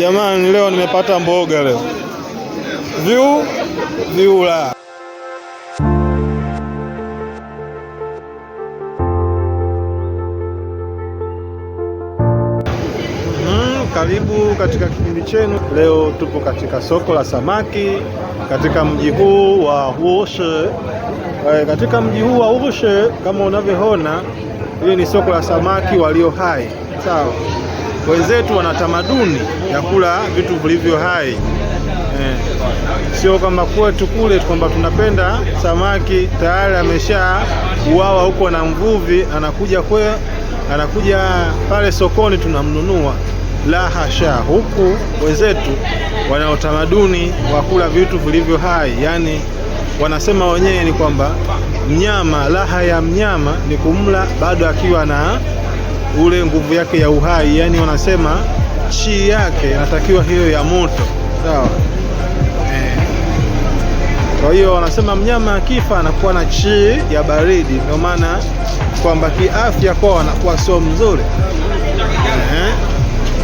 Jamani, leo nimepata mboga leo. Viula. Karibu katika kipindi chenu. Leo tupo katika soko la samaki katika mji huu wa Wuxi. Katika mji huu wa Wuxi kama unavyoona, hili ni soko la samaki walio hai. Sawa. Wenzetu wana tamaduni ya kula vitu vilivyo hai. Sio kama kwetu kule kwamba tunapenda samaki tayari amesha uawa huko na mvuvi anakuja pale sokoni tunamnunua. La hasha, huku wenzetu wana utamaduni wa kula vitu vilivyo hai. Yani wanasema wenyewe ni kwamba mnyama, raha ya mnyama ni kumla bado akiwa na ule nguvu yake ya uhai. Yani wanasema chi yake inatakiwa hiyo ya moto. Sawa. Kwa hiyo wanasema mnyama akifa anakuwa na chi ya baridi, ndio maana kwamba kiafya kwao anakuwa sio mzuri.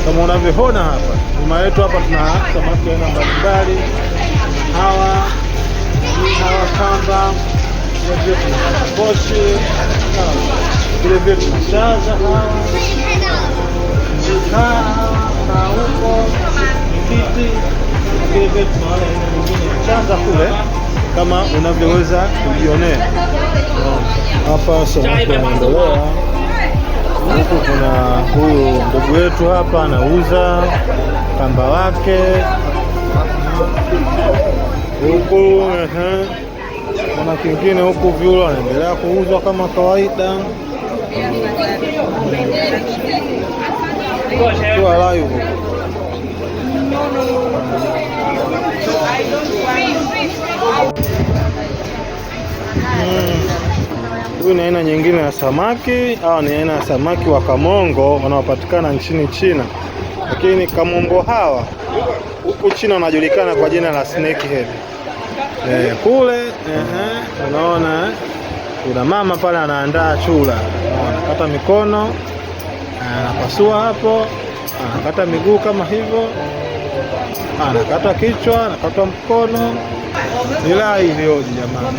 Kama unavyoona hapa nyuma yetu hapa tuna samaki aina mbalimbali. Hawa kamba, vile tuna koshi, vile tuna chaza hawa. Na huko kiti, vile tuna wale aina nyingine ya chaza kule kama unavyoweza kujionea. Hapa samaki wanaendelea. Huku kuna huyu ndugu wetu hapa anauza kamba wake. Huku kuna kingine huku viula anaendelea kuuzwa kama kawaida. Kwa live. Hii ni aina nyingine ya samaki, au ni aina ya samaki wa kamongo wanaopatikana nchini China. Lakini kamongo hawa huku China wanajulikana kwa jina la snake head. Kule unaona kuna mama pale anaandaa chura. Anakata mikono, anapasua hapo, anakata miguu kama hivyo, anakata kichwa, anakata mkono. Nila ilioje jamani.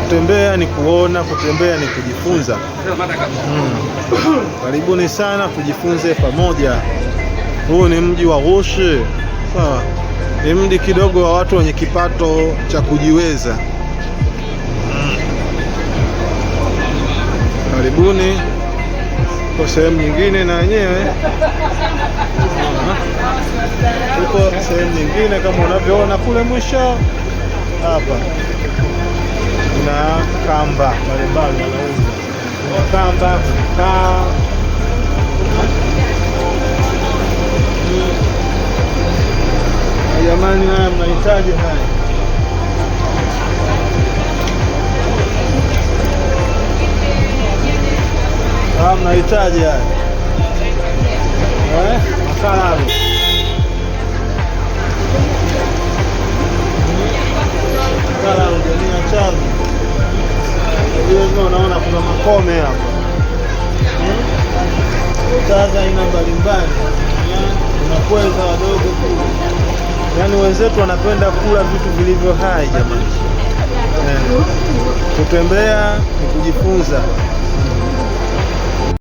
Kutembea ni kuona, kutembea ni kujifunza. Karibuni sana tujifunze pamoja. Huu ni mji wa Wuxi. Ni mji kidogo wa watu wenye kipato cha kujiweza. Karibuni kwa sehemu nyingine na wenyewe. Tuko sehemu nyingine kama unavyoona kule mwisho. Hapa kuna kamba mbalimbali wanauza. Kuna kamba, kaa. Jamani, haya mnahitaji haya. Mnahitaji haya. Masala. Kala ungenia chazi. Hiyo unaona kuna makome hapa. Chaza aina mbalimbali. Kuna pweza wadogo kule. Yaani wenzetu wanapenda kula vitu vilivyo hai jamani. Kutembea ni kujifunza.